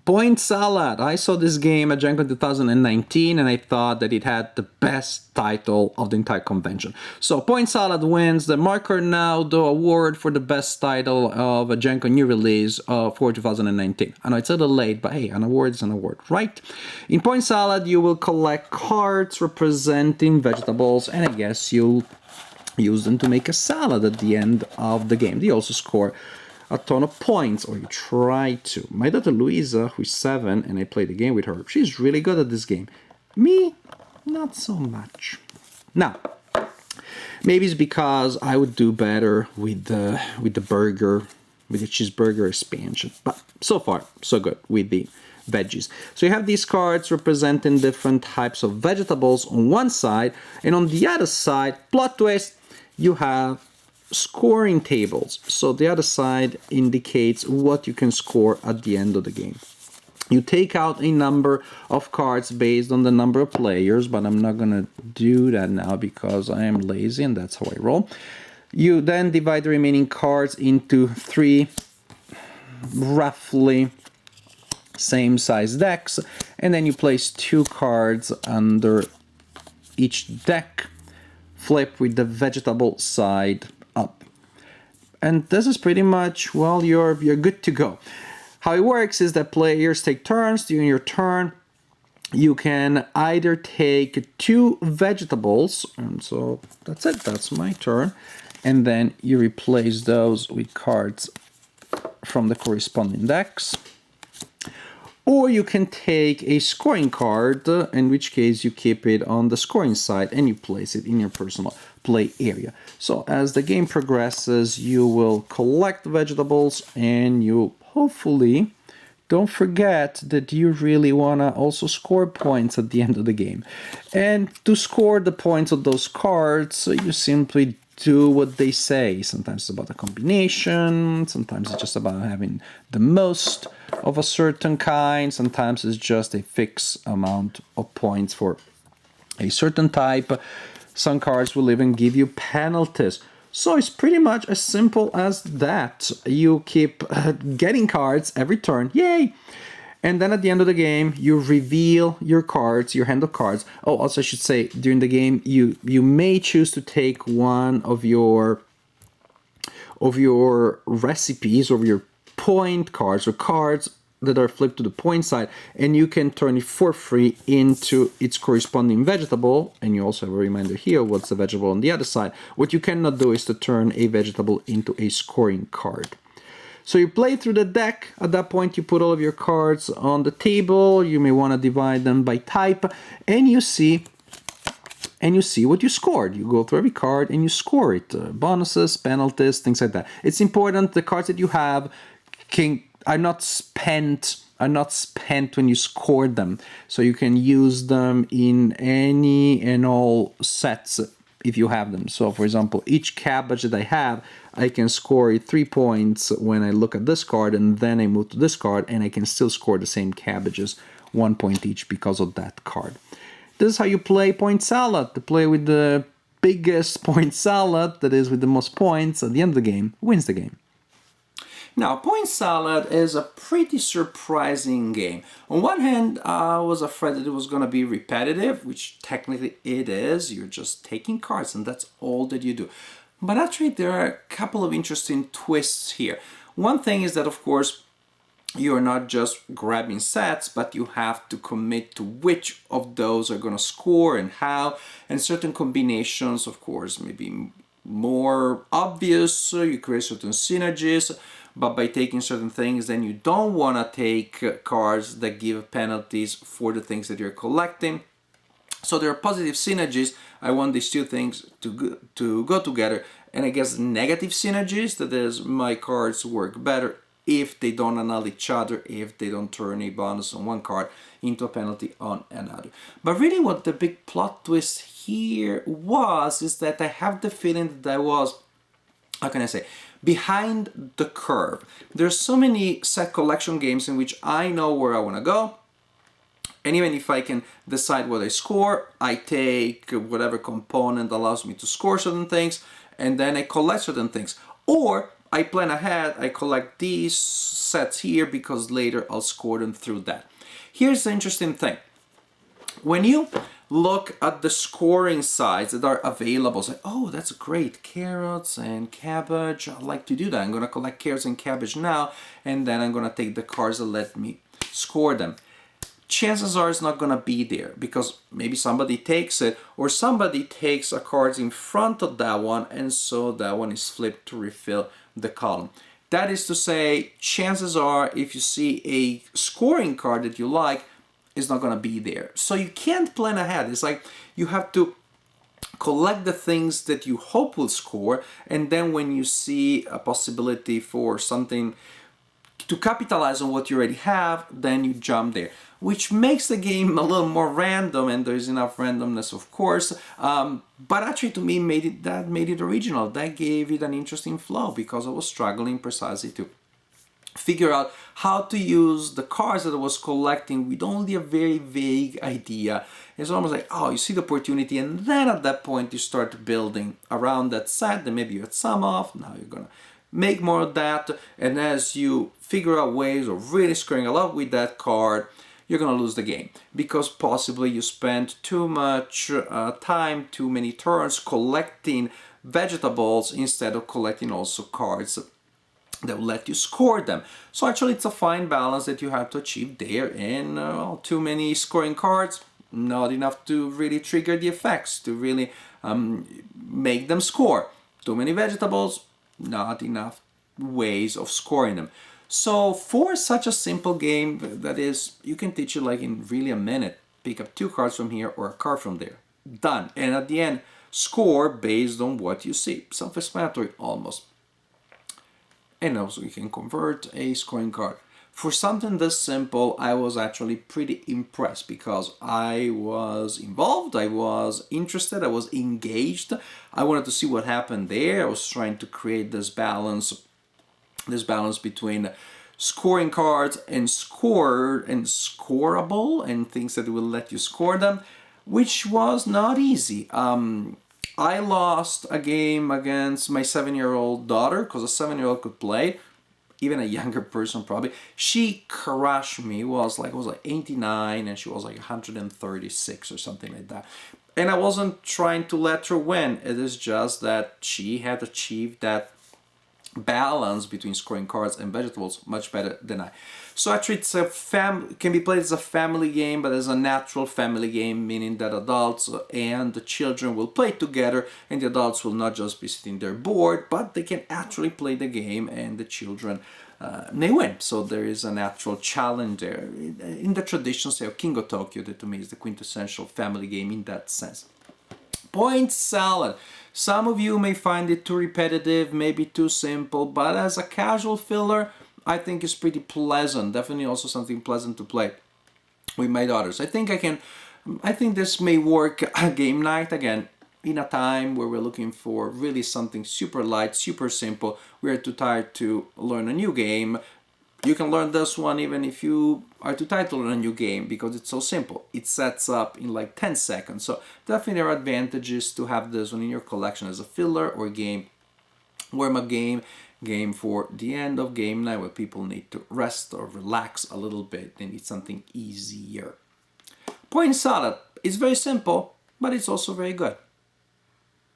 Point Salad. I saw this game at Gen Con 2019 and I thought that it had the best title of the entire convention. So Point Salad wins the Mark Arnaldo Award for the best title of a Gen Con new release for 2019. I know it's a little late, but hey, an award is an award, right? In Point Salad, you will collect cards representing vegetables, and I guess you'll use them to make a salad at the end of the game. They also score a ton of points, or you try to. My daughter Louisa, who's 7, and I play the game with her, she's really good at this game. Me, not so much. Now, maybe it's because I would do better with the burger, with the cheeseburger expansion. But so far, so good with the veggies. So you have these cards representing different types of vegetables on one side, and on the other side, plot twist, you have scoring tables. So the other side indicates what you can score at the end of the game. You take out a number of cards based on the number of players, but I'm not gonna do that now because I am lazy and that's how I roll. You then divide the remaining cards into 3 roughly same size decks, and then you place 2 cards under each deck, flip with the vegetable side up. And this is pretty much, well, you're good to go. How it works is that players take turns. During your turn, you can either take 2 vegetables, and so that's it, that's my turn, and then you replace those with cards from the corresponding decks. Or you can take a scoring card, in which case you keep it on the scoring side and you place it in your personal play area. So as the game progresses, you will collect vegetables and you hopefully don't forget that you really want to also score points at the end of the game. And to score the points of those cards, you simply do what they say. Sometimes it's about a combination, sometimes it's just about having the most of a certain kind, sometimes it's just a fixed amount of points for a certain type. Some cards will even give you penalties. So it's pretty much as simple as that. You keep getting cards every turn, yay! And then at the end of the game, you reveal your cards, your hand of cards. Oh, also I should say, during the game, you may choose to take one of your recipes, or your point cards, or cards that are flipped to the point side, and you can turn it for free into its corresponding vegetable. And you also have a reminder here what's the vegetable on the other side. What you cannot do is to turn a vegetable into a scoring card. So you play through the deck. At that point, you put all of your cards on the table. You may want to divide them by type, and you see what you scored. You go through every card and you score it. Bonuses, penalties, things like that. It's important the cards that you have are not spent when you score them. So you can use them in any and all sets if you have them. So for example, each cabbage that I have, I can score 3 points when I look at this card, and then I move to this card and I can still score the same cabbages, 1 point each because of that card. This is how you play Point Salad. To play with the biggest point salad, that is with the most points at the end of the game, wins the game. Now, Point Salad is a pretty surprising game. On one hand, I was afraid that it was going to be repetitive, which technically it is. You're just taking cards and that's all that you do. But actually, there are a couple of interesting twists here. One thing is that, of course, you're not just grabbing sets, but you have to commit to which of those are going to score and how. And certain combinations, of course, may be more obvious. You create certain synergies. But by taking certain things, then you don't want to take cards that give penalties for the things that you're collecting. So there are positive synergies. I want these two things to go together. And I guess negative synergies, that is, my cards work better if they don't annul each other, if they don't turn a bonus on one card into a penalty on another. But really what the big plot twist here is that I have the feeling that I was, how can I say, behind the curve. There's so many set collection games in which I know where I want to go, and even if I can decide what I score, I take whatever component allows me to score certain things, and then I collect certain things. Or I plan ahead, I collect these sets here because later I'll score them through that. Here's the interesting thing. When you look at the scoring sides that are available, say, oh, that's great, carrots and cabbage, I like to do that. I'm going to collect carrots and cabbage now, and then I'm going to take the cards that let me score them. Chances are it's not going to be there because maybe somebody takes it, or somebody takes a card in front of that one, and so that one is flipped to refill the column. That is to say, chances are if you see a scoring card that you like, it's not going to be there. So you can't plan ahead. It's like you have to collect the things that you hope will score, and then when you see a possibility for something to capitalize on what you already have, then you jump there, which makes the game a little more random, and there's enough randomness, of course, but actually to me made it original. That gave it an interesting flow because I was struggling precisely to figure out how to use the cards that I was collecting with only a very vague idea. It's almost like, oh, you see the opportunity, and then at that point you start building around that set. Then maybe you had some off, now you're gonna make more of that, and as you figure out ways of really scoring a lot with that card, you're gonna lose the game because possibly you spent too much time, too many turns collecting vegetables instead of collecting also cards that will let you score them. So actually it's a fine balance that you have to achieve there, and too many scoring cards, not enough to really trigger the effects, to really make them score. Too many vegetables, not enough ways of scoring them. So for such a simple game, that is, you can teach it like in really a minute. Pick up 2 cards from here or a card from there. Done. And at the end, score based on what you see. Self-explanatory almost. And also you can convert a scoring card. For something this simple, I was actually pretty impressed because I was involved, I was interested, I was engaged. I wanted to see what happened there. I was trying to create this balance between scoring cards and scoreable and things that will let you score them, which was not easy. I lost a game against my 7-year-old daughter because a 7-year-old could play, even a younger person probably. She crushed me. It was like 89 and she was like 136 or something like that. And I wasn't trying to let her win. It is just that she had achieved that balance between scoring cards and vegetables much better than I. So actually it's can be played as a family game, but as a natural family game, meaning that adults and the children will play together, and the adults will not just be sitting there bored, but they can actually play the game, and the children may win. So there is an actual challenge there. In the tradition, say, of King of Tokyo, that to me is the quintessential family game in that sense. Point salad. Some of you may find it too repetitive, maybe too simple, but as a casual filler, I think it's pretty pleasant. Definitely also something pleasant to play with my daughters. I think this may work a game night, again, in a time where we're looking for really something super light, super simple. We're too tired to learn a new game. You can learn this one even if you are too tired to learn a new game because it's so simple. It sets up in like 10 seconds. So definitely there are advantages to have this one in your collection as a filler or game, warm-up game for the end of game night where people need to rest or relax a little bit. They need something easier. Point salad is very simple, but it's also very good.